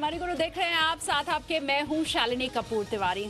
हमारे गुरु देख रहे हैं आप, साथ आपके मैं हूं शालिनी कपूर तिवारी।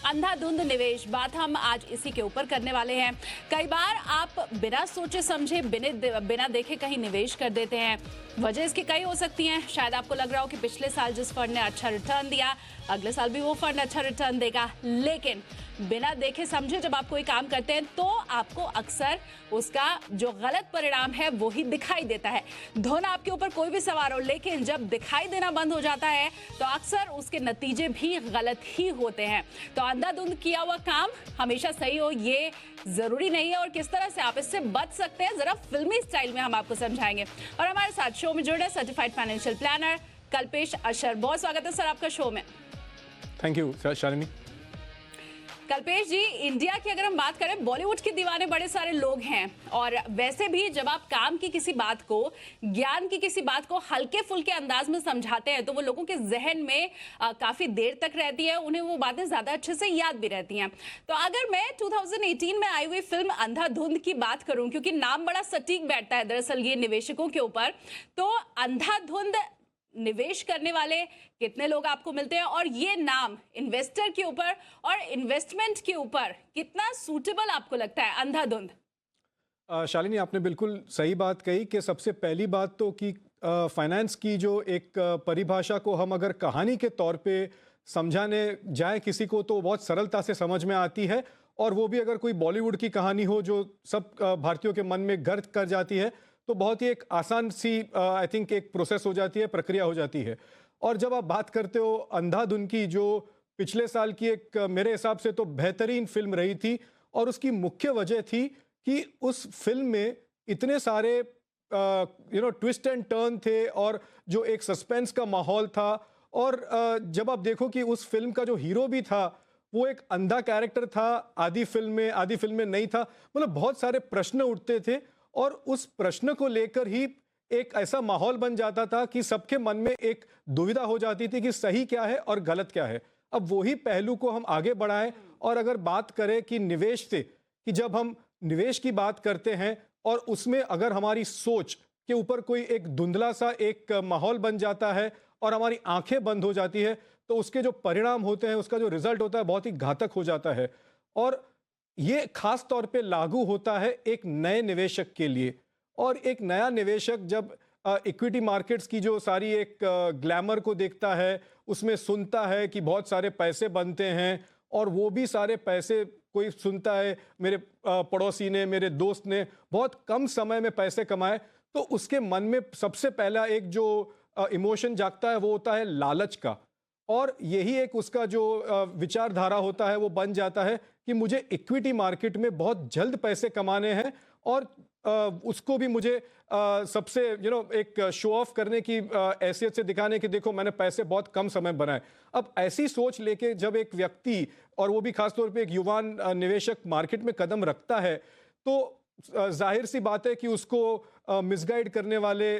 अंधाधुंध निवेश, बात हम आज इसी के ऊपर करने वाले हैं। कई बार आप बिना सोचे समझे बिना देखे कहीं निवेश कर देते हैं। वजह इसकी कई हो सकती हैं। शायद आपको लग रहा हो कि पिछले साल जिस फंड ने अच्छा रिटर्न दिया, अगले साल भी वो फंड अच्छा रिटर्न देगा, लेकिन बिना देखे समझे जब आप कोई काम करते हैं तो आपको अक्सर उसका जो गलत परिणाम है वो ही दिखाई देता है। धुन आपके ऊपर कोई भी सवार हो, लेकिन जब दिखाई देना बंद हो जाता है तो अक्सर उसके नतीजे भी गलत ही होते हैं। तो अंधाधुंध किया हुआ काम हमेशा सही हो ये जरूरी नहीं है, और किस तरह से आप इससे बच सकते हैं जरा फिल्मी स्टाइल में हम आपको समझाएंगे। और हमारे साथ शो में जुड़े certified financial planner Kalpesh Asher. बहुत स्वागत है सर आपका शो में। Thank you Shalini. Kalpesh ji, India की अगर हम बात करें, बॉलीवुड के दीवाने बड़े सारे लोग हैं, और वैसे भी जब आप काम की किसी बात को, ज्ञान की किसी बात को हल्के फुल्के अंदाज में समझाते हैं तो वो लोगों के जहन में काफी देर तक रहती है, उन्हें वो बातें ज्यादा अच्छे से याद भी रहती हैं। तो अगर मैं 2018 में आई हुई फिल्म अंधाधुंध की बात करूं, क्योंकि नाम बड़ा सटीक बैठता है दरअसल ये निवेशकों के ऊपर, तो अंधाधुंध निवेश करने वाले कितने लोग आपको मिलते हैं, और ये नाम इन्वेस्टर के ऊपर और इन्वेस्टमेंट के ऊपर कितना सूटेबल आपको लगता है अंधाधुंध? शालिनी, आपने बिल्कुल सही बात कही कि सबसे पहली बात तो कि फाइनेंस की जो एक परिभाषा को हम अगर कहानी के तौर पे समझाने जाए किसी को तो बहुत सरलता से समझ में आती है, और वो भी अगर कोई बॉलीवुड की कहानी हो जो सब भारतीयों के मन में घर कर जाती है तो बहुत ही एक आसान सी आई थिंक एक प्रोसेस हो जाती है, प्रक्रिया हो जाती है। और जब आप बात करते हो अंधाधुंध की, जो पिछले साल की एक मेरे हिसाब से तो बेहतरीन फिल्म रही थी, और उसकी मुख्य वजह थी कि उस फिल्म में इतने सारे ट्विस्ट एंड टर्न थे, और जो एक सस्पेंस का माहौल था। और जब आप देखो कि उस फिल्म का जो हीरो भी था वो एक अंधा कैरेक्टर था, आधी फिल्म में नहीं था, मतलब बहुत सारे प्रश्न उठते थे, और उस प्रश्न को लेकर ही एक ऐसा माहौल बन जाता था कि सबके मन में एक दुविधा हो जाती थी कि सही क्या है और गलत क्या है। अब वही पहलू को हम आगे बढ़ाएं, और अगर बात करें कि निवेश से, कि जब हम निवेश की बात करते हैं और उसमें अगर हमारी सोच के ऊपर कोई एक धुंधला सा एक माहौल बन जाता है और हमारी आंखें बंद हो जाती है, तो उसके जो परिणाम होते हैं, उसका जो रिजल्ट होता है बहुत ही घातक हो जाता है। और ये खास तौर पे लागू होता है एक नए निवेशक के लिए। और एक नया निवेशक जब इक्विटी मार्केट्स की जो सारी एक ग्लैमर को देखता है, उसमें सुनता है कि बहुत सारे पैसे बनते हैं, और वो भी सारे पैसे कोई सुनता है मेरे पड़ोसी ने, मेरे दोस्त ने बहुत कम समय में पैसे कमाए, तो उसके मन में सबसे पहला एक जो इमोशन जागता है वो होता है लालच का। और यही एक उसका जो विचारधारा होता है वो बन जाता है कि मुझे इक्विटी मार्केट में बहुत जल्द पैसे कमाने हैं, और उसको भी मुझे सबसे एक शो ऑफ करने की हैसियत से दिखाने की, देखो मैंने पैसे बहुत कम समय बनाए। अब ऐसी सोच लेके जब एक व्यक्ति, और वो भी खासतौर पे एक युवा निवेशक मार्केट में कदम रखता है, तो जाहिर सी बात है कि उसको मिसगाइड करने वाले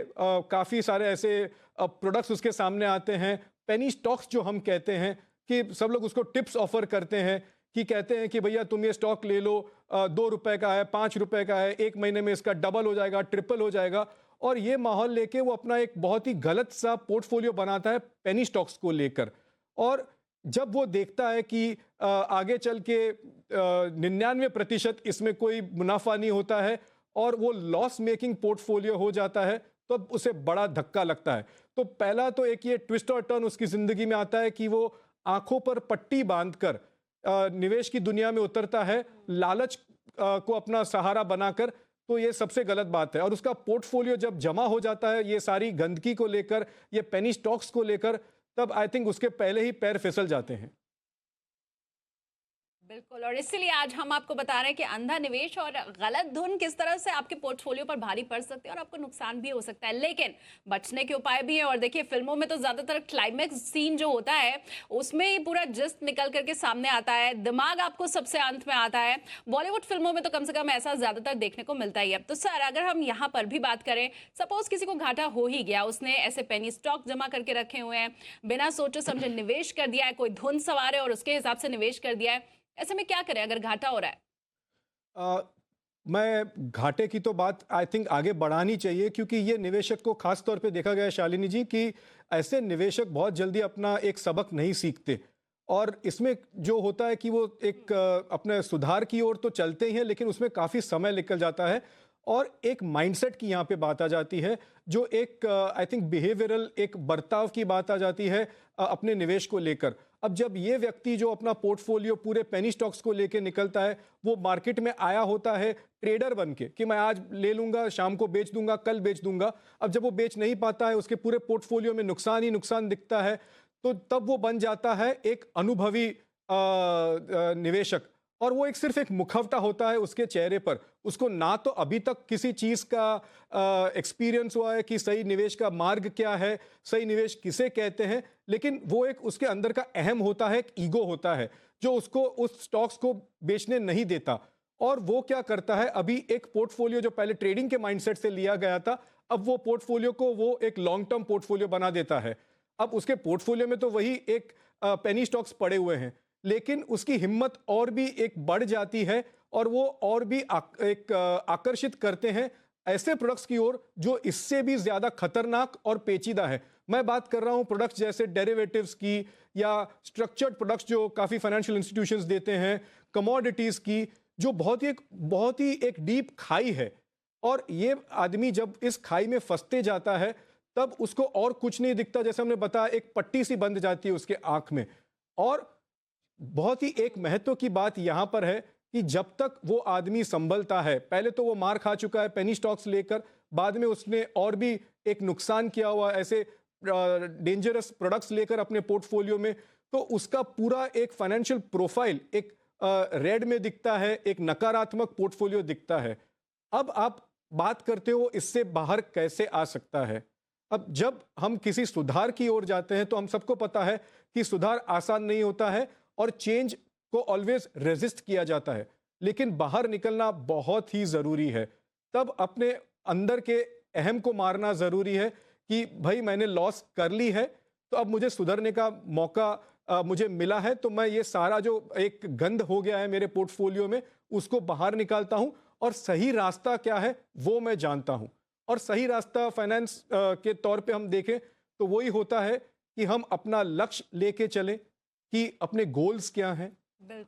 काफ़ी सारे ऐसे प्रोडक्ट्स उसके सामने आते हैं। पेनी स्टॉक्स जो हम कहते हैं, कि सब लोग उसको टिप्स ऑफर करते हैं, कि कहते हैं कि भैया तुम ये स्टॉक ले लो, 2 रुपए का है, 5 रुपए का है, 1 महीने में इसका डबल हो जाएगा, ट्रिपल हो जाएगा। और ये माहौल लेके वो अपना एक बहुत ही गलत सा पोर्टफोलियो बनाता है पेनी स्टॉक्स को लेकर। और जब वो देखता है कि आगे चल के 99% इसमें कोई मुनाफा नहीं होता है, और वो लॉस मेकिंग पोर्टफोलियो हो जाता है, तो उसे बड़ा धक्का लगता है। तो पहला तो एक ये ट्विस्ट और टर्न उसकी जिंदगी में आता है कि वो आंखों पर पट्टी बांधकर निवेश की दुनिया में उतरता है, लालच को अपना सहारा बनाकर। तो ये सबसे गलत बात है। और उसका पोर्टफोलियो जब जमा हो जाता है ये सारी गंदगी को लेकर, ये पेनी स्टॉक्स को लेकर, तब आई थिंक उसके पहले ही पैर फिसल जाते हैं। बिल्कुल, और इसीलिए आज हम आपको बता रहे हैं कि अंधा निवेश और गलत धुन किस तरह से आपके पोर्टफोलियो पर भारी पड़ सकते हैं और आपको नुकसान भी हो सकता है, लेकिन बचने के उपाय भी हैं। और देखिए, फिल्मों में तो ज्यादातर क्लाइमेक्स सीन जो होता है उसमें ही पूरा जिस्ट निकल करके सामने आता है, दिमाग आपको सबसे अंत में आता है। बॉलीवुड फिल्मों में तो कम से कम ऐसा ज्यादातर देखने को मिलता ही है। तो सर, अगर हम यहाँ पर भी बात करें, सपोज किसी को घाटा हो ही गया, उसने ऐसे पेनी स्टॉक जमा करके रखे हुए हैं, बिना सोचे समझे निवेश कर दिया है, कोई धुन सवार है और उसके हिसाब से निवेश कर दिया है, ऐसे में क्या करें अगर घाटा हो रहा है? मैं घाटे की तो बात आई थिंक आगे बढ़ानी चाहिए, क्योंकि ये निवेशक को खास तौर पे देखा गया है शालिनी जी कि ऐसे निवेशक बहुत जल्दी अपना एक सबक नहीं सीखते। और इसमें जो होता है कि वो एक अपने सुधार की ओर तो चलते ही हैं, लेकिन उसमें काफ़ी समय निकल जाता है। और एक माइंडसेट की यहाँ पे बात आ जाती है, जो एक आई थिंक बिहेवियरल एक बर्ताव की बात आ जाती है अपने निवेश को लेकर। अब जब ये व्यक्ति जो अपना पोर्टफोलियो पूरे पेनी स्टॉक्स को लेकर निकलता है, वो मार्केट में आया होता है ट्रेडर बन के कि मैं आज ले लूंगा, शाम को बेच दूंगा, कल बेच दूंगा। अब जब वो बेच नहीं पाता है, उसके पूरे पोर्टफोलियो में नुकसान ही नुकसान दिखता है, तो तब वो बन जाता है एक अनुभवी निवेशक। और वो एक सिर्फ एक मुखौटा होता है उसके चेहरे पर। उसको ना तो अभी तक किसी चीज का एक्सपीरियंस हुआ है कि सही निवेश का मार्ग क्या है, सही निवेश किसे कहते हैं, लेकिन वो एक उसके अंदर का अहम होता है, एक ईगो होता है जो उसको उस स्टॉक्स को बेचने नहीं देता। और वो क्या करता है, अभी एक पोर्टफोलियो जो पहले ट्रेडिंग के माइंडसेट से लिया गया था, अब वो पोर्टफोलियो को वो एक लॉन्ग टर्म पोर्टफोलियो बना देता है। अब उसके पोर्टफोलियो में तो वही एक पेनी स्टॉक्स पड़े हुए हैं, लेकिन उसकी हिम्मत और भी एक बढ़ जाती है और वो और भी आकर्षित करते हैं ऐसे प्रोडक्ट्स की ओर जो इससे भी ज्यादा खतरनाक और पेचीदा है। मैं बात कर रहा हूं प्रोडक्ट्स जैसे डेरिवेटिव्स की, या स्ट्रक्चर्ड प्रोडक्ट्स जो काफी फाइनेंशियल इंस्टीट्यूशंस देते हैं, कमोडिटीज की, जो बहुत ही एक डीप खाई है। और ये आदमी जब इस खाई में फंसते जाता है, तब उसको और कुछ नहीं दिखता, जैसे हमने बताया एक पट्टी सी बंध जाती है उसके आंख में। और बहुत ही एक महत्व की बात यहां पर है कि जब तक वो आदमी संभलता है, पहले तो वो मार खा चुका है पेनी स्टॉक्स लेकर, बाद में उसने और भी एक नुकसान किया हुआ ऐसे डेंजरस प्रोडक्ट्स लेकर अपने पोर्टफोलियो में, तो उसका पूरा एक फाइनेंशियल प्रोफाइल एक रेड में दिखता है, एक नकारात्मक पोर्टफोलियो दिखता है। अब आप बात करते हो इससे बाहर कैसे आ सकता है। अब जब हम किसी सुधार की ओर जाते हैं, तो हम सबको पता है कि सुधार आसान नहीं होता है और चेंज को ऑलवेज रेजिस्ट किया जाता है, लेकिन बाहर निकलना बहुत ही जरूरी है। तब अपने अंदर के अहम को मारना जरूरी है कि भाई मैंने लॉस कर ली है, तो अब मुझे सुधरने का मौका मुझे मिला है, तो मैं ये सारा जो एक गंद हो गया है मेरे पोर्टफोलियो में, उसको बाहर निकालता हूं और सही रास्ता क्या है वो मैं जानता हूं। और सही रास्ता फाइनेंस के तौर पे हम देखें तो वही होता है कि हम अपना लक्ष्य लेके चलें कि अपने गोल्स क्या हैं,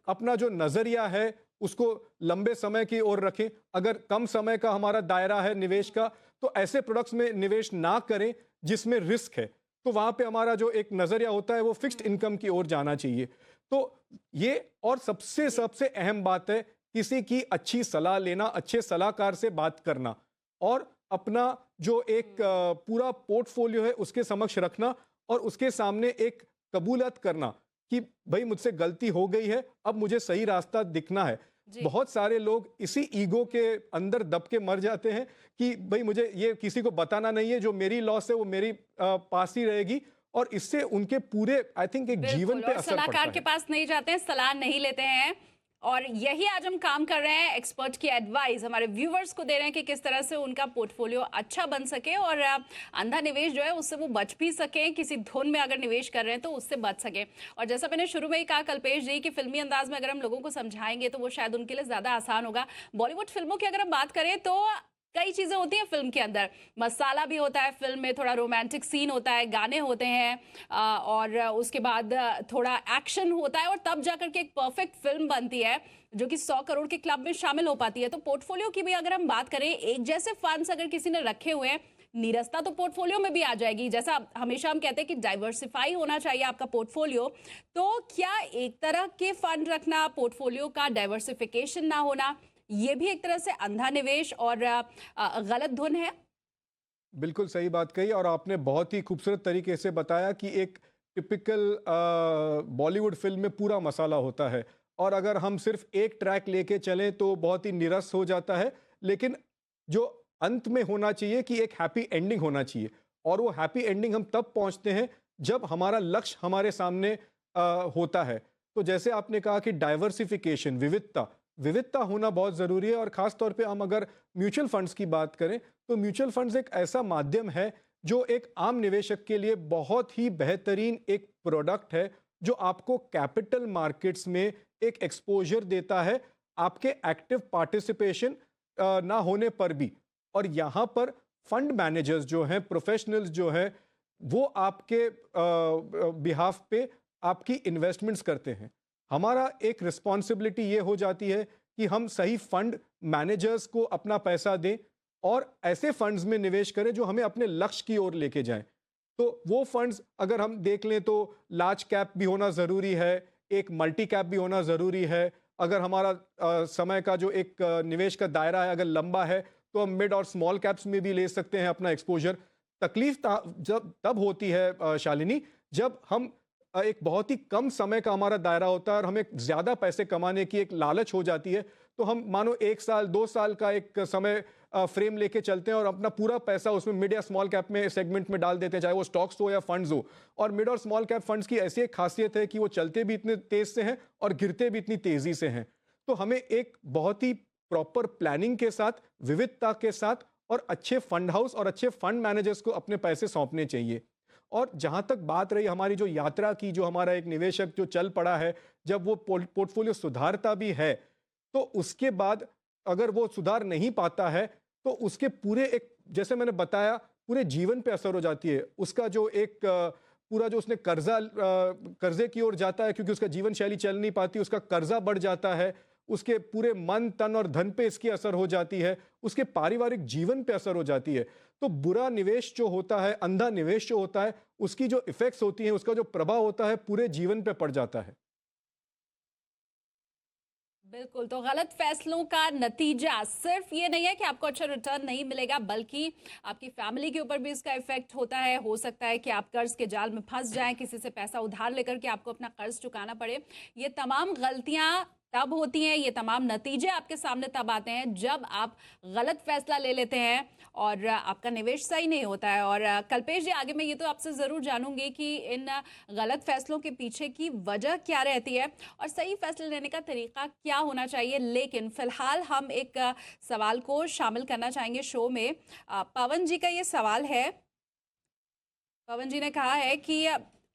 अपना जो नजरिया है उसको लंबे समय की ओर रखें। अगर कम समय का हमारा दायरा है निवेश का, तो ऐसे प्रोडक्ट्स में निवेश ना करें जिसमें रिस्क है। तो वहां पे हमारा जो एक नजरिया होता है वो फिक्स्ड इनकम की ओर जाना चाहिए। तो ये और सबसे सबसे अहम बात है किसी की अच्छी सलाह लेना, अच्छे सलाहकार से बात करना और अपना जो एक पूरा पोर्टफोलियो है उसके समक्ष रखना और उसके सामने एक कबूलत करना कि भाई मुझसे गलती हो गई है, अब मुझे सही रास्ता दिखना है। बहुत सारे लोग इसी ईगो के अंदर दब के मर जाते हैं कि भाई मुझे ये किसी को बताना नहीं है, जो मेरी लॉस है वो मेरी पास ही रहेगी, और इससे उनके पूरे आई थिंक एक जीवन पे असर पड़ता है। सलाहकार के पास नहीं जाते हैं, सलाह नहीं लेते हैं, और यही आज हम काम कर रहे हैं। एक्सपर्ट की एडवाइस हमारे व्यूवर्स को दे रहे हैं कि किस तरह से उनका पोर्टफोलियो अच्छा बन सके और अंधा निवेश जो है उससे वो बच भी सके, किसी धुन में अगर निवेश कर रहे हैं तो उससे बच सके। और जैसा मैंने शुरू में ही कहा कल्पेश जी कि फिल्मी अंदाज में अगर हम लोगों को समझाएंगे तो वो शायद उनके लिए ज्यादा आसान होगा। बॉलीवुड फिल्मों की अगर हम बात करें तो कई चीजें होती हैं फिल्म के अंदर, मसाला भी होता है फिल्म में, थोड़ा रोमांटिक सीन होता है, गाने होते हैं और उसके बाद थोड़ा एक्शन होता है, और तब जाकर के एक परफेक्ट फिल्म बनती है जो कि 100 करोड़ के क्लब में शामिल हो पाती है। तो पोर्टफोलियो की भी अगर हम बात करें, एक जैसे फंड्स अगर किसी ने रखे हुए हैं, नीरसता तो पोर्टफोलियो में भी आ जाएगी। जैसा हमेशा हम कहते हैं कि डाइवर्सिफाई होना चाहिए आपका पोर्टफोलियो, तो क्या एक तरह के फंड रखना, पोर्टफोलियो का डाइवर्सिफिकेशन ना होना, ये भी एक तरह से अंधा निवेश और गलत धुन है? बिल्कुल सही बात कही, और आपने बहुत ही खूबसूरत तरीके से बताया कि एक टिपिकल बॉलीवुड फिल्म में पूरा मसाला होता है, और अगर हम सिर्फ एक ट्रैक लेके चलें तो बहुत ही निरस हो जाता है। लेकिन जो अंत में होना चाहिए कि एक हैप्पी एंडिंग होना चाहिए, और वो हैप्पी एंडिंग हम तब पहुंचते हैं जब हमारा लक्ष्य हमारे सामने होता है। तो जैसे आपने कहा कि डाइवर्सिफिकेशन, विविधता होना बहुत ज़रूरी है, और ख़ास तौर पे हम अगर म्यूचुअल फंड्स की बात करें तो म्यूचुअल फंड्स एक ऐसा माध्यम है जो एक आम निवेशक के लिए बहुत ही बेहतरीन एक प्रोडक्ट है, जो आपको कैपिटल मार्केट्स में एक एक्सपोजर देता है, आपके एक्टिव पार्टिसिपेशन ना होने पर भी, और यहाँ पर फंड मैनेजर्स जो हैं, प्रोफेशनल्स जो हैं, वो आपके बिहाफ पे आपकी इन्वेस्टमेंट्स करते हैं। हमारा एक रिस्पॉन्सिबिलिटी ये हो जाती है कि हम सही फंड मैनेजर्स को अपना पैसा दें और ऐसे फंड्स में निवेश करें जो हमें अपने लक्ष्य की ओर लेके जाएं। तो वो फंड्स अगर हम देख लें तो लार्ज कैप भी होना ज़रूरी है, एक मल्टी कैप भी होना ज़रूरी है। अगर हमारा समय का जो एक निवेश का दायरा है अगर लंबा है तो हम मिड और स्मॉल कैप्स में भी ले सकते हैं अपना एक्सपोजर। तकलीफ जब तब होती है शालिनी, जब हम एक बहुत ही कम समय का हमारा दायरा होता है और हमें ज़्यादा पैसे कमाने की एक लालच हो जाती है, तो हम मानो 1 साल 2 साल का एक समय फ्रेम लेके चलते हैं और अपना पूरा पैसा उसमें मिड या स्मॉल कैप में सेगमेंट में डाल देते हैं, चाहे वो स्टॉक्स हो या फंड्स हो। और मिड और स्मॉल कैप फंड्स की ऐसी एक खासियत है कि वो चलते भी इतने तेज से हैं और गिरते भी इतनी तेजी से हैं। तो हमें एक बहुत ही प्रॉपर प्लानिंग के साथ, विविधता के साथ और अच्छे फंड हाउस और अच्छे फंड मैनेजर्स को अपने पैसे सौंपने चाहिए। और जहां तक बात रही हमारी जो यात्रा की, जो हमारा एक निवेशक जो चल पड़ा है, जब वो पोर्टफोलियो सुधारता भी है तो उसके बाद अगर वो सुधार नहीं पाता है तो उसके पूरे एक, जैसे मैंने बताया, पूरे जीवन पे असर हो जाती है। उसका जो एक पूरा जो उसने कर्जे की ओर जाता है क्योंकि उसका जीवन शैली चल नहीं पाती, उसका कर्जा बढ़ जाता है, उसके पूरे मन तन और धन पे इसकी असर हो जाती है, उसके पारिवारिक जीवन पे असर हो जाती है। तो बुरा निवेश जो होता है, अंधा निवेश जो होता है, उसकी जो इफेक्ट्स होती हैं, उसका जो प्रभाव होता है पूरे जीवन पे पड़ जाता है। बिल्कुल, तो गलत फैसलों का नतीजा सिर्फ ये नहीं है कि आपको अच्छा रिटर्न नहीं मिलेगा, बल्कि आपकी फैमिली के ऊपर भी इसका इफेक्ट होता है। हो सकता है कि आप कर्ज के जाल में फंस जाएं, किसी से पैसा उधार लेकर के आपको अपना कर्ज चुकाना पड़े। ये तमाम गलतियां तब होती हैं, ये तमाम नतीजे आपके सामने तब आते हैं जब आप गलत फैसला ले लेते हैं और आपका निवेश सही नहीं होता है। और कल्पेश जी, आगे मैं ये तो आपसे ज़रूर जानूंगी कि इन गलत फैसलों के पीछे की वजह क्या रहती है और सही फैसले लेने का तरीका क्या होना चाहिए। लेकिन फिलहाल हम एक सवाल को शामिल करना चाहेंगे शो में। पवन जी का ये सवाल है। पवन जी ने कहा है कि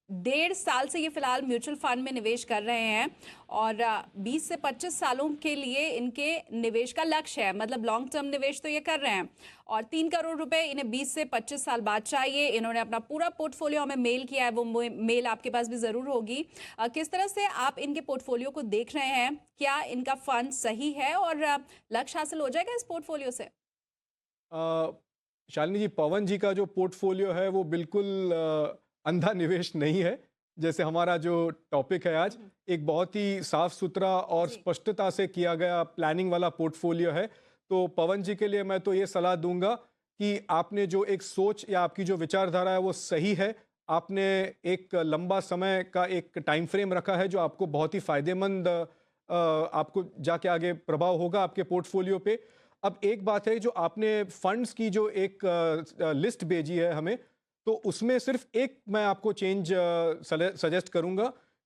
1.5 साल से ये फिलहाल म्यूचुअल फंड में निवेश कर रहे हैं और 20 से 25 सालों के लिए इनके निवेश का लक्ष्य है। मतलब लॉन्ग टर्म निवेश तो ये कर रहे हैं और 3 करोड़ रुपए इन्हें 20 से 25 साल बाद चाहिए। इन्होंने अपना पूरा पोर्टफोलियो हमें मेल किया है, वो मेल आपके पास भी ज़रूर होगी। किस तरह से आप इनके पोर्टफोलियो को देख रहे हैं? क्या इनका फंड सही है और लक्ष्य हासिल हो जाएगा इस पोर्टफोलियो से? शालिनी जी, पवन जी का जो पोर्टफोलियो है वो बिल्कुल अंधा निवेश नहीं है। जैसे हमारा जो टॉपिक है आज, एक बहुत ही साफ सुथरा और जी। स्पष्टता से किया गया प्लानिंग वाला पोर्टफोलियो है। तो पवन जी के लिए मैं तो ये सलाह दूंगा कि आपने जो एक सोच या आपकी जो विचारधारा है वो सही है। आपने एक लंबा समय का एक टाइम फ्रेम रखा है जो आपको बहुत ही फायदेमंद आपको जाके आगे प्रभाव होगा आपके पोर्टफोलियो पे। अब एक बात है, जो आपने फंड्स की जो एक लिस्ट भेजी है हमें, तो उसमें सिर्फ एक मैं आपको चेंज सजेस्ट करूंगा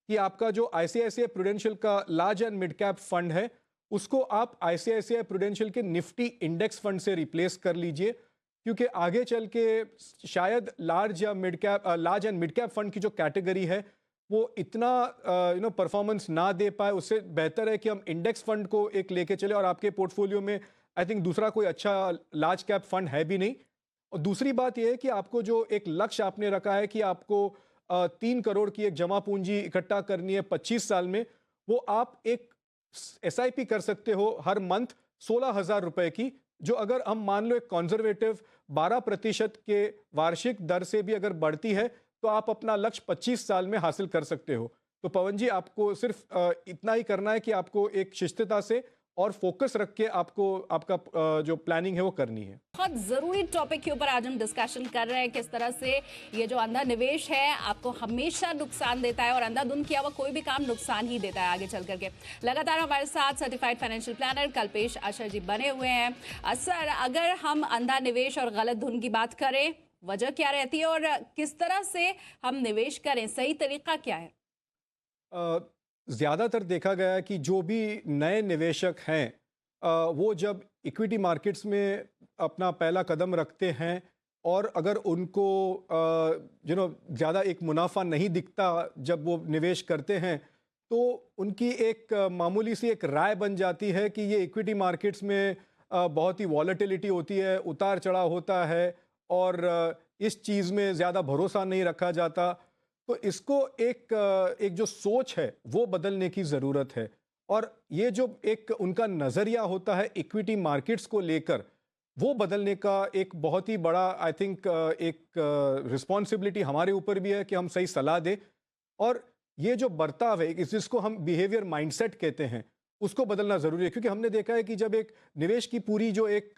कि आपका जो आईसीआईसीआई प्रूडेंशियल का large and mid cap fund है, उसको आप आईसीआईसीआई प्रूडेंशियल के निफ्टी इंडेक्स फंड से रिप्लेस कर लीजिए। क्योंकि आगे चल के शायद large and mid cap fund की जो कैटेगरी है वो इतना परफॉर्मेंस ना दे पाए। उससे बेहतर है कि हम इंडेक्स फंड को एक लेके चले, और आपके पोर्टफोलियो में आई थिंक दूसरा कोई अच्छा लार्ज कैप फंड है भी नहीं। और दूसरी बात यह है कि आपको जो एक लक्ष्य आपने रखा है कि आपको 3 करोड़ की एक जमा पूंजी इकट्ठा करनी है 25 साल में, वो आप एक एसआईपी कर सकते हो हर मंथ 16,000 रुपए की, जो अगर हम मान लो एक कॉन्जर्वेटिव 12% के वार्षिक दर से भी अगर बढ़ती है तो आप अपना लक्ष्य 25 साल में हासिल कर सकते हो। तो पवन जी, आपको सिर्फ इतना ही करना है कि आपको एक शिष्टता से और फोकस रख के आपको आपका जो प्लानिंग है वो करनी है। बहुत ज़रूरी टॉपिक के ऊपर आज हम डिस्कशन कर रहे हैं, किस तरह से ये जो अंधा निवेश है आपको हमेशा नुकसान देता है और अंधाधुंध किया हुआ कोई भी काम नुकसान ही देता है आगे चल करके। लगातार हमारे साथ certified financial planner Kalpesh Ashar ji बने हुए हैं। सर, अगर हम अंधा निवेश और गलत धुन की बात करें, वजह क्या रहती है और किस तरह से हम निवेश करें, सही तरीका क्या है? ज़्यादातर देखा गया है कि जो भी नए निवेशक हैं, वो जब इक्विटी मार्केट्स में अपना पहला कदम रखते हैं और अगर उनको ज़्यादा एक मुनाफा नहीं दिखता जब वो निवेश करते हैं, तो उनकी एक मामूली सी एक राय बन जाती है कि ये इक्विटी मार्केट्स में बहुत ही वॉलेटिलिटी होती है, उतार चढ़ाव होता है और इस चीज़ में ज़्यादा भरोसा नहीं रखा जाता। तो इसको एक जो सोच है वो बदलने की ज़रूरत है। और ये जो एक उनका नज़रिया होता है इक्विटी मार्केट्स को लेकर, वो बदलने का एक बहुत ही बड़ा आई थिंक एक रिस्पॉन्सिबिलिटी हमारे ऊपर भी है कि हम सही सलाह दें। और ये जो बर्ताव है जिसको हम बिहेवियर माइंडसेट कहते हैं, उसको बदलना ज़रूरी है, क्योंकि हमने देखा है कि जब एक निवेश की पूरी जो एक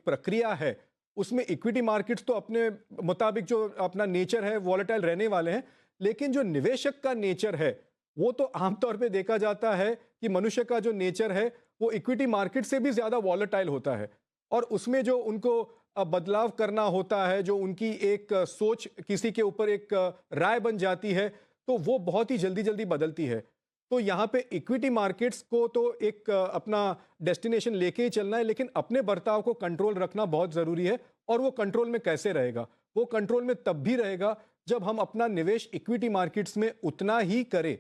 प्रक्रिया है, उसमें इक्विटी मार्केट्स तो अपने मुताबिक जो अपना नेचर है वॉलेटाइल रहने वाले हैं, लेकिन जो निवेशक का नेचर है वो तो आमतौर पे देखा जाता है कि मनुष्य का जो नेचर है वो इक्विटी मार्केट से भी ज़्यादा वॉलेटाइल होता है। और उसमें जो उनको बदलाव करना होता है, जो उनकी एक सोच किसी के ऊपर एक राय बन जाती है, तो वो बहुत ही जल्दी जल्दी बदलती है। तो यहाँ पे इक्विटी मार्केट्स को तो एक अपना डेस्टिनेशन लेके ही चलना है, लेकिन अपने बर्ताव को कंट्रोल रखना बहुत ज़रूरी है। और वो कंट्रोल में कैसे रहेगा? वो कंट्रोल में तब भी रहेगा जब हम अपना निवेश इक्विटी मार्केट्स में उतना ही करें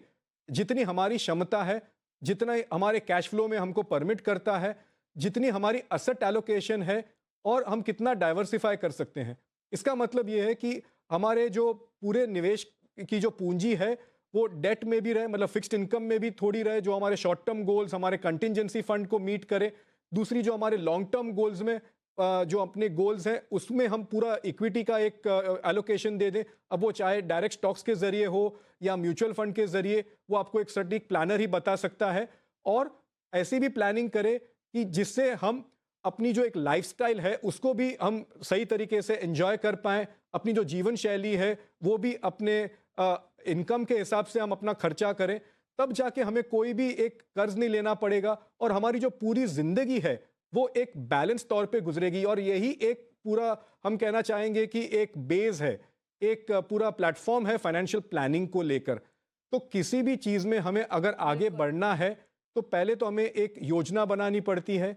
जितनी हमारी क्षमता है, जितना हमारे कैश फ्लो में हमको परमिट करता है, जितनी हमारी असेट एलोकेशन है और हम कितना डाइवर्सिफाई कर सकते हैं। इसका मतलब ये है कि हमारे जो पूरे निवेश की जो पूंजी है वो डेट में भी रहे, मतलब फिक्स्ड इनकम में भी थोड़ी रहे, जो हमारे शॉर्ट टर्म गोल्स, हमारे कंटिजेंसी फंड को मीट करे। दूसरी जो हमारे लॉन्ग टर्म गोल्स में जो अपने गोल्स हैं उसमें हम पूरा इक्विटी का एक एलोकेशन दे दें। अब वो चाहे डायरेक्ट स्टॉक्स के जरिए हो या म्यूचुअल फंड के जरिए, वो आपको एक सटीक प्लानर ही बता सकता है। और ऐसी भी प्लानिंग करे कि जिससे हम अपनी जो एक लाइफस्टाइल है उसको भी हम सही तरीके से एंजॉय कर पाएं, अपनी जो जीवन शैली है वो भी अपने इनकम के हिसाब से हम अपना खर्चा करें। तब जाके हमें कोई भी एक कर्ज नहीं लेना पड़ेगा और हमारी जो पूरी जिंदगी है वो एक बैलेंस तौर पे गुजरेगी। और यही एक पूरा हम कहना चाहेंगे कि एक बेस है, एक पूरा प्लेटफॉर्म है फाइनेंशियल प्लानिंग को लेकर। तो किसी भी चीज़ में हमें अगर आगे बिल्कुल। बढ़ना है तो पहले तो हमें एक योजना बनानी पड़ती है,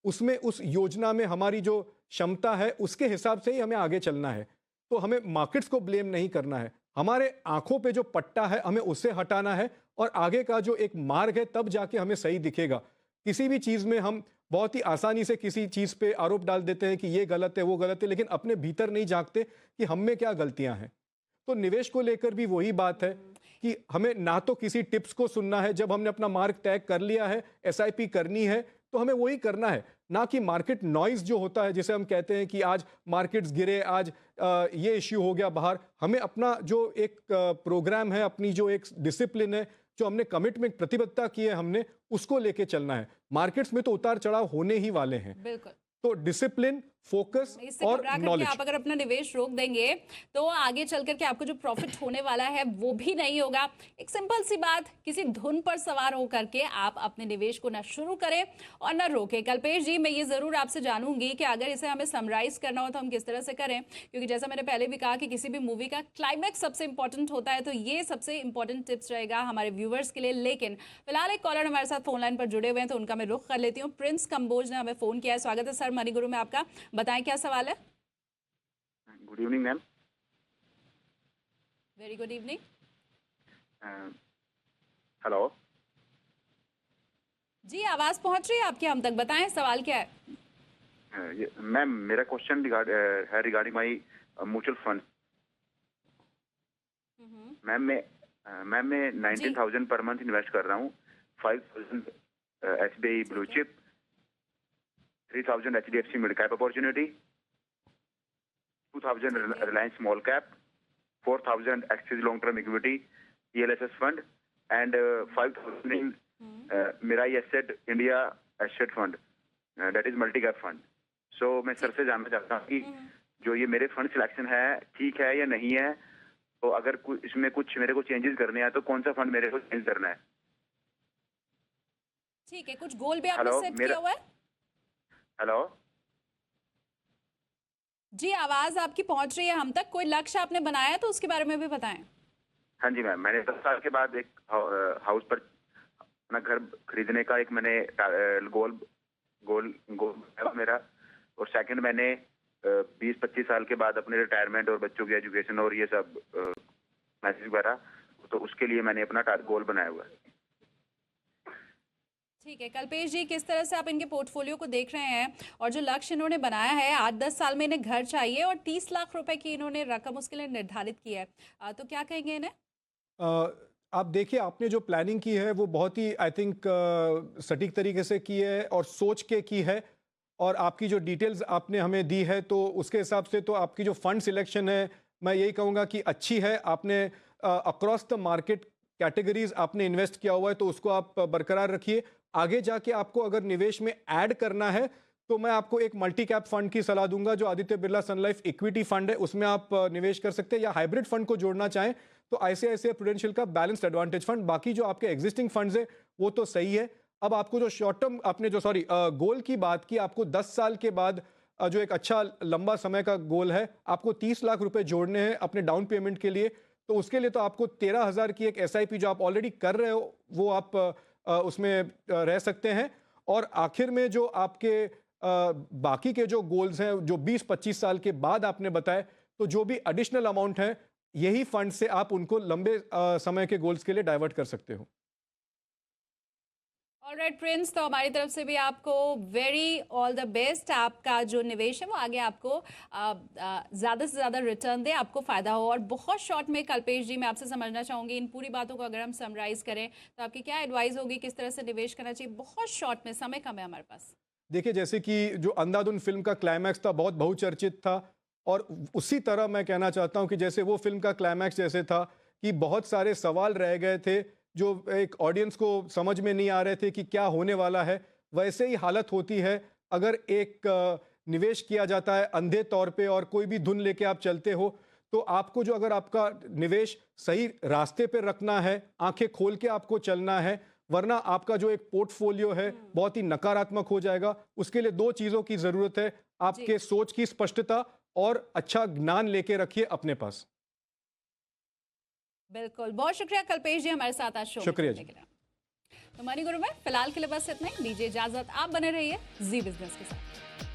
उसमें उस योजना में हमारी जो क्षमता है उसके हिसाब से ही हमें आगे चलना है। तो हमें मार्केट्स को ब्लेम नहीं करना है, हमारे आंखों पे जो पट्टा है हमें उससे हटाना है और आगे का जो एक मार्ग है तब जाके हमें सही दिखेगा। किसी भी चीज़ में हम बहुत ही आसानी से किसी चीज़ पे आरोप डाल देते हैं कि ये गलत है वो गलत है, लेकिन अपने भीतर नहीं झांकते कि हम में क्या गलतियां हैं। तो निवेश को लेकर भी वही बात है कि हमें ना तो किसी टिप्स को सुनना है, जब हमने अपना मार्ग तय कर लिया है, एसआईपी करनी है तो हमें वही करना है, ना कि मार्केट नॉइज जो होता है जिसे हम कहते हैं कि आज मार्केट्स गिरे, आज ये इश्यू हो गया बाहर। हमें अपना जो एक प्रोग्राम है, अपनी जो एक डिसिप्लिन है, जो हमने कमिटमेंट प्रतिबद्धता की है हमने, उसको लेके चलना है। मार्केट्स में तो उतार चढ़ाव होने ही वाले हैं। बिल्कुल। तो डिसिप्लिन, फोकस इससे और घबरा करके नॉलेज। आप अगर अपना निवेश रोक देंगे तो आगे चल करके आपको जो प्रॉफिट होने वाला है वो भी नहीं होगा। एक सिंपल सी बात, किसी धुन पर सवार हो करके आप अपने निवेश को ना शुरू करें और ना रोकें। कल्पेश जी, मैं ये जरूर आपसे जानूंगी कि अगर इसे हमें समराइज करना हो तो हम किस तरह से करें, क्योंकि जैसा मैंने पहले भी कहा कि किसी भी मूवी का क्लाइमैक्स सबसे इंपॉर्टेंट होता है, तो ये सबसे इंपॉर्टेंट टिप्स रहेगा हमारे व्यूवर्स के लिए। लेकिन फिलहाल एक कॉलर हमारे साथ फोन लाइन पर जुड़े हुए हैं तो उनका मैं रुख कर लेती हूँ। प्रिंस कंबोज ने हमें फोन किया है। स्वागत है सर मनी गुरु में आपका, बताएं क्या सवाल है। Good evening ma'am. Very good evening. Hello जी, आवाज पहुंच रही है आपके हम तक, बताएं सवाल क्या है। मैम, मेरा क्वेश्चन है regarding my mutual fund. Ma'am मैं 90,000 पर मंथ इन्वेस्ट कर रहा हूँ। 5,000 SBI blue chip, 3,000 HDFC mid cap opportunity, 2,000 Reliance small cap, 4,000 Axis long term equity ELSS fund and 5,000 in Mirae asset India asset fund, that is multi cap fund. So मैं sir से जानना चाहता हूँ कि जो ये मेरे फंड सिलेक्शन है ठीक है या नहीं है, तो अगर इसमें कुछ मेरे को चेंजेस करने हैं तो कौन सा फंड मेरे को चेंज करना है। ठीक है, कुछ गोल भी आपने हेलो, सेट किया हुआ है? हेलो जी, आवाज आपकी पहुंच रही है हम तक, कोई लक्ष्य आपने बनाया है तो उसके बारे में भी बताएं। हाँ जी मैम, मैंने 10 साल के बाद एक हाउस पर अपना घर खरीदने का एक मैंने गोल है मेरा। और सेकंड मैंने 20-25 साल के बाद अपने रिटायरमेंट और बच्चों की एजुकेशन और ये सब मैसेज वगैरह, तो उसके लिए मैंने अपना गोल बनाया हुआ है। ठीक है कल्पेश जी, किस तरह से आप इनके पोर्टफोलियो को देख रहे हैं और जो लक्ष्य इन्होंने बनाया है 8-10 साल में इन्हें घर चाहिए और 30 लाख रुपए की इन्होंने रकम उसके लिए निर्धारित की है, तो क्या कहेंगे इन्हें? अ, आप देखिए, आपने जो प्लानिंग की है वो बहुत ही आई थिंक सटीक तरीके से की है और सोच के की है। और आपकी जो डिटेल्स आपने हमें दी है तो उसके हिसाब से तो आपकी जो फंड सिलेक्शन है, मैं यही कहूँगा कि अच्छी है। आपने अक्रॉस द मार्केट कैटेगरीज आपने इन्वेस्ट किया हुआ है, तो उसको आप बरकरार रखिए। आगे जाके आपको अगर निवेश में ऐड करना है तो मैं आपको एक मल्टी कैप फंड की सलाह दूंगा, जो आदित्य बिरला सन लाइफ इक्विटी फंड है, उसमें आप निवेश कर सकते हैं। या हाइब्रिड फंड को जोड़ना चाहें तो आईसीआईसीआई प्रूडेंशियल का बैलेंस्ड एडवांटेज फंड। बाकी जो आपके एग्जिस्टिंग फंड्स है वो तो सही है। अब आपको जो शॉर्ट टर्म आपने जो गोल की बात की, आपको 10 साल के बाद जो एक अच्छा लंबा समय का गोल है, आपको 30 लाख रुपए जोड़ने हैं अपने डाउन पेमेंट के लिए। तो उसके लिए तो आपको 13,000 की एक एसआईपी जो आप ऑलरेडी कर रहे हो वो आप उसमें रह सकते हैं। और आखिर में जो आपके बाकी के जो गोल्स हैं जो 20-25 साल के बाद आपने बताए, तो जो भी एडिशनल अमाउंट है यही फंड से आप उनको लंबे समय के गोल्स के लिए डाइवर्ट कर सकते हो। ऑलराइट प्रिंस, तो हमारी तरफ से भी आपको वेरी ऑल द बेस्ट। आपका जो निवेश है वो आगे आपको ज़्यादा से ज़्यादा रिटर्न दे, आपको फ़ायदा हो। और बहुत शॉर्ट में कल्पेश जी, मैं आपसे समझना चाहूँगी इन पूरी बातों को अगर हम समराइज़ करें तो आपकी क्या एडवाइस होगी, किस तरह से निवेश करना चाहिए? बहुत शॉर्ट में, समय कम है हमारे पास। देखिए, जैसे कि जो अंधाधुन फिल्म का क्लाइमैक्स था बहुत बहुचर्चित था, और उसी तरह मैं कहना चाहता हूं कि जैसे वो फिल्म का क्लाइमैक्स जैसे था कि बहुत सारे सवाल रह गए थे जो एक ऑडियंस को समझ में नहीं आ रहे थे कि क्या होने वाला है, वैसे ही हालत होती है अगर एक निवेश किया जाता है अंधे तौर पे और कोई भी धुन लेके आप चलते हो। तो आपको जो अगर आपका निवेश सही रास्ते पे रखना है, आंखें खोल के आपको चलना है, वरना आपका जो एक पोर्टफोलियो है बहुत ही नकारात्मक हो जाएगा। उसके लिए 2 चीजों की जरूरत है, आपके सोच की स्पष्टता और अच्छा ज्ञान लेके रखिए अपने पास। बिल्कुल, बहुत शुक्रिया कल्पेश जी हमारे साथ आज शो में शुक्रिया जुड़ने के लिए। तो मनी गुरु में फिलहाल के लिए बस इतना ही, दीजिए इजाजत। आप बने रहिए जी बिजनेस के साथ।